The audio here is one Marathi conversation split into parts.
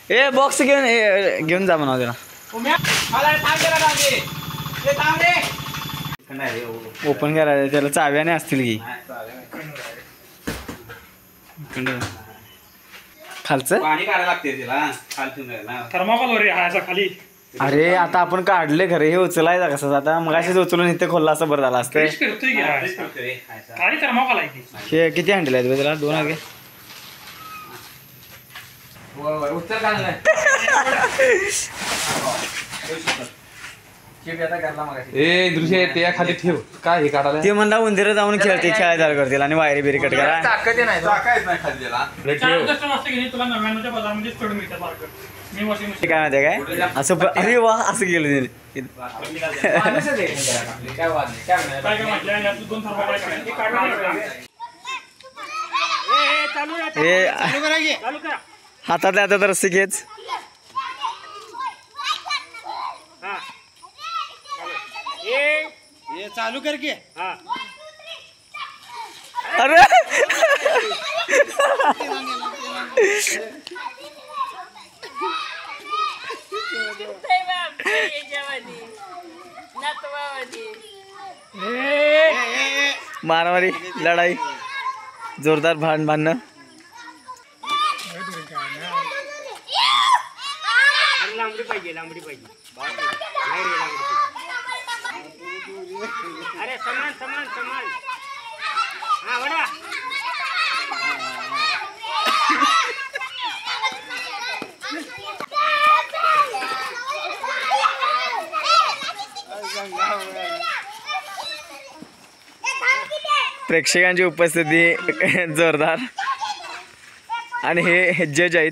ए बॉक्स घेऊन जा म्हणा त्याला. ओपन करायचं त्याला चाव्याने असतील की खालचं पाणी काढायला लागते त्याला थर्माकोल खाली. अरे आता आपण काढले खरे हे उचलायचं कसं आता मग असेच उचलून इथे खोलला असं बरं झालं असतं. हे किती हँडल आहेत त्याला 2 आहे खाली ठेव काय हे काढायला ते म्हणला उंदीर जाऊन खेळायला चालू करतील आणि वायरी बिरी कट करा. काय माहिती काय असं अरे वा असं केलं हातातल्या हातात रस्सी घेच. चालू कर की. अरे मारामारी लढाई जोरदार भांडणं. लांबडी पाहिजे. अरे समान हा वडा. प्रेक्षकांची उपस्थिती जोरदार आणि हे जज आहेत.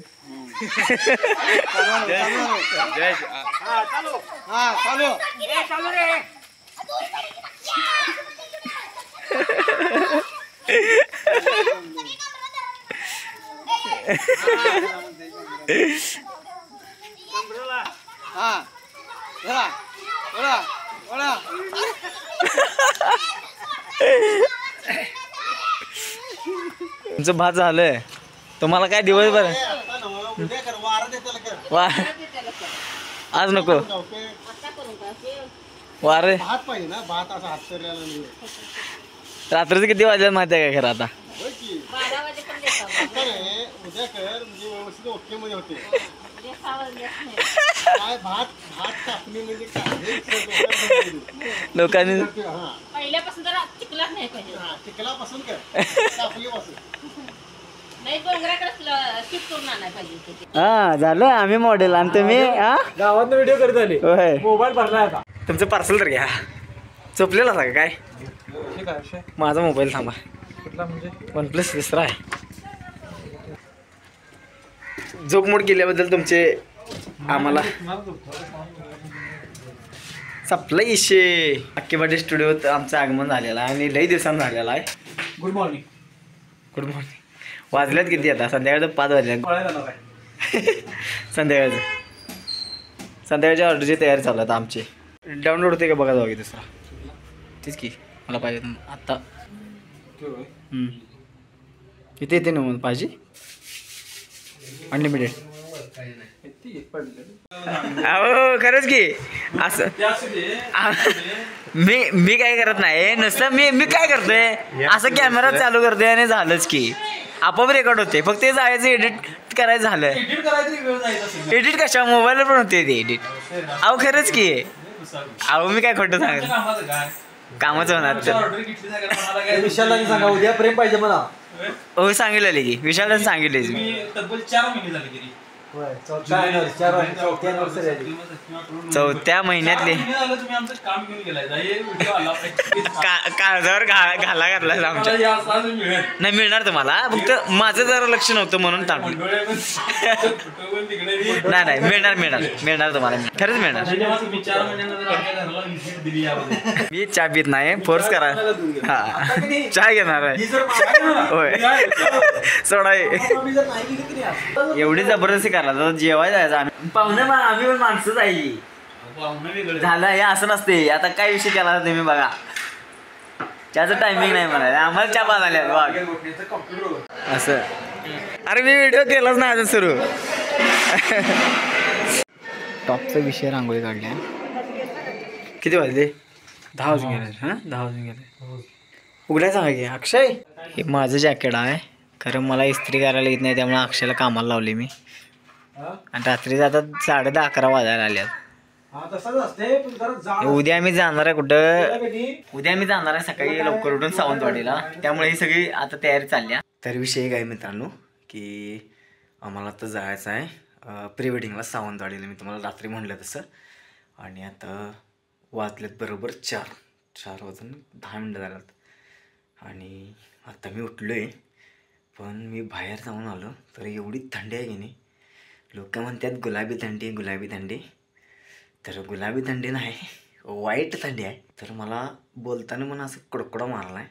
तुमचं भात झालंय तुम्हाला काय दिवसभर आज नको वारे रात्रीचं किती वाजले माहिती आहे का खरं आता लोकांनी हा झालं आम्ही मॉडेल आणि तुम्ही गावात व्हिडिओ करत आले. होय मोबाईल भरला आता. तुमचं पार्सल तर घ्या. चोपलेला सांगा काय माझा मोबाईल थांबा म्हणजे OnePlus 2 आहे. जोकमोड केल्याबद्दल तुमचे आम्हाला सप्लाय इशे अक्कीवाडी स्टुडिओत आमचं आगमन झालेलं आहे आणि लई दिवसांनी झालेला आहे. Good morning. वाजल्यात किती आता संध्याकाळचं 5 वाजल्यात. संध्याकाळच्या ऑर्डरची तयारी चालू आहे आमची. डाउनलोड होते का बघा जाऊ की दुसरा तेच की मला पाहिजे आत्ता इथे येते ना मग पाहिजे अनलिमिटेड. अहो खरंच की असं मी काय करत नाही नुसतं मी काय करतोय असं कॅमेरा चालू करतोय आणि झालंच की आपोआप रेकॉर्ड होते फक्त ते जायचं एडिट करायचं झालं. एडिट कशा मोबाईलवर पण होते ते एडिट. अहो खरंच की अहो मी काय खोटं सांगत कामाचं होणार. विशालला सांगा उद्या प्रेम पाहिजे मला. हो सांगितलेले की विशालला सांगितले मी 4थ्या महिन्यातले काळजावर घाला घातला आमच्या. नाही मिळणार तुम्हाला फक्त माझं जरा लक्ष नव्हतं म्हणून थांबलं. नाही मिळणार तुम्हाला खरंच मिळणार. मी चहा पित नाही फोर्स करा. हा चहा घेणार आहे होय सोडा एवढी जबरदस्ती करा जेवाय जायचं आम्ही पाहुणे आम्ही पण माणसंच आहे झालं हे असं नसते. आता काय विषय केला तुम्ही बघा त्याचं टायमिंग नाही म्हणाले आम्हाला चहा पाजायला वाघ असं अरे मी व्हिडिओ केलाच नाही अजून सुरू. टॉपचा विषय रांगोळी काढल्या. किती वाजले? 10 वाजून गेले. हां 10 वाजून गेले. उघडायचं आहे की अक्षय. हे माझं जॅकेट आहे, खरं मला इस्त्री करायला येत नाही, त्यामुळे अक्षयला कामाला लावले मी. आणि रात्री जातात 10:30-11 वाजायला आल्यात. उद्या आम्ही जाणार आहे कुठं? उद्या आम्ही जाणार आहे सकाळी लवकर उठून सावंतवाडीला, त्यामुळे ही सगळी आता तयारी चालल्या. तर विषय काय मित्रांनो की आम्हाला आता जायचं आहे प्री वेडिंगला सावंतवाडीला. मी तुम्हाला रात्री म्हणलं तसं. आणि आता वाजलेत बरोबर 4 वाजून 10 मिनटं झाल्यात. आणि आता मी उठलो आहे, पण मी बाहेर जाऊन आलो तर एवढी थंडी आहे की नाही. लोक म्हणतात गुलाबी थंडी गुलाबी थंडी, तर गुलाबी थंडी नाही, वाईट थंडी आहे. तर मला बोलताना म्हणून असं कडकडा मारला आहे.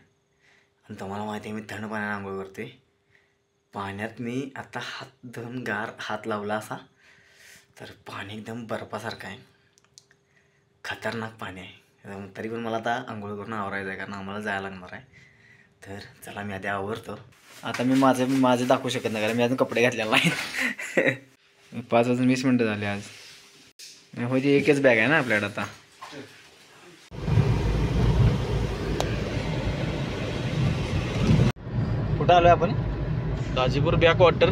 आणि तुम्हाला माहिती आहे मी थंड पाण्याने आंघोळ करते. पाण्यात मी आता हात धुवून गार हात लावला असा, तर पाणी एकदम बर्फासारखं आहे, खतरनाक पाणी आहे. तरी पण मला आता आंघोळ करून आवरायचं आहे, कारण आम्हाला जायला लागणार आहे. तर चला मी आधी आवरतो. आता मी माझं दाखवू शकत नाही, कारण मी अजून कपडे घातलेले नाहीत. 5 वाजून 20 मिनटं झाले आज. होती एकच बॅग आहे ना आपल्याकडे आता. कुठं आलोय आपण? दाजीपूर बॅकवॉटर.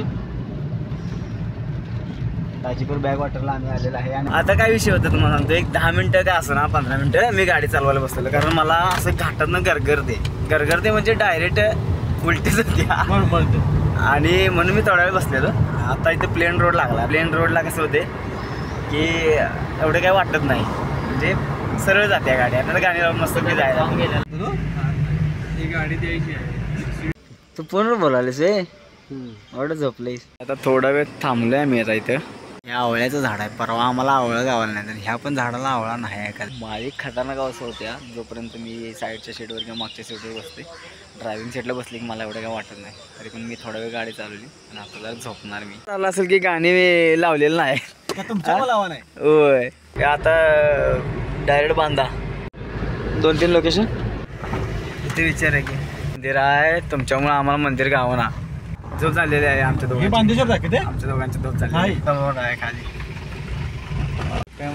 दाजीपूर बॅकवॉटरला आम्ही आलेलो आहे. आणि आता काय विषय होता तुम्हाला सांगतो. एक 10 मिनटं काय असं ना 15 मिनटं मी गाडी चालवायला बसलेलो, कारण मला असं घाटातनं गरगरते म्हणजे डायरेक्ट उलटीच होती. आणि म्हणून मी थोडा वेळ बसलेलो. आता इथे प्लेन रोड लागला. प्लेन रोडला कसं होते की एवढं काय वाटत नाही, म्हणजे सरळ जाते गाडी. आता गाडी लावून मस्त मी जायला गाडी द्यायची आहे. तू पूर्ण बोलायलीस एवढं झोपलेस. आता थोडा वेळ थांबलोय आम्ही आता इथं. हे आवळ्याचं झाड आहे. परवा आम्हाला आवळं गावाला नाही, तर ह्या पण झाडाला आवळा नाही आहे का. माझी खतरनाक अवस्था होत्या जोपर्यंत मी साईडच्या सीटवर किंवा मागच्या सीटवर बसते. ड्रायव्हिंग सीटला बसली की मला एवढं काय वाटत नाही. तरी पण मी थोडा वेळ गाडी चालवली आणि आपल्याला झोपणार. मी चाललं असेल की गाणी लावलेलं नाही. होय, आता डायरेक्ट बांधा. 2-3 लोकेशन इथे विचार आहे की मंदिर आहे. तुमच्यामुळे आम्हाला मंदिर गावना झोप झालेली आहे. आमच्या दोघांची झोप झाली आहे खाली.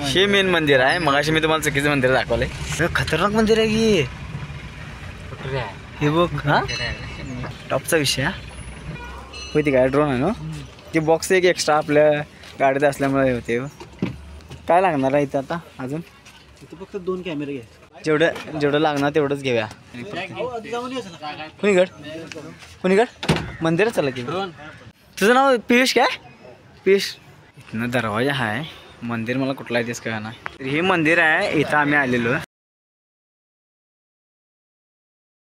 हे मेन मंदिर आहे. मगाशी मी तुम्हाला चुकीचं मंदिर दाखवलंय. खतरनाक मंदिर आहे की हे बघ. हा टॉपचा विषय होती काय. ड्रोन आहे ना ती. बॉक्स एक एक्स्ट्रा आपल्या गाडीत असल्यामुळे होते. काय लागणार आहे इथं आता अजून? इथं फक्त 2 कॅमेरे घ्या. जेवढं लागणार तेवढंच घेऊया. कुणीकड मंदिरच चला की. तुझं नाव पियुष काय? पियुष. इथनं दरवाजा आहे. मंदिर मला कुठला आहे तेच कळना. हे मंदिर आहे, इथं आम्ही आलेलो.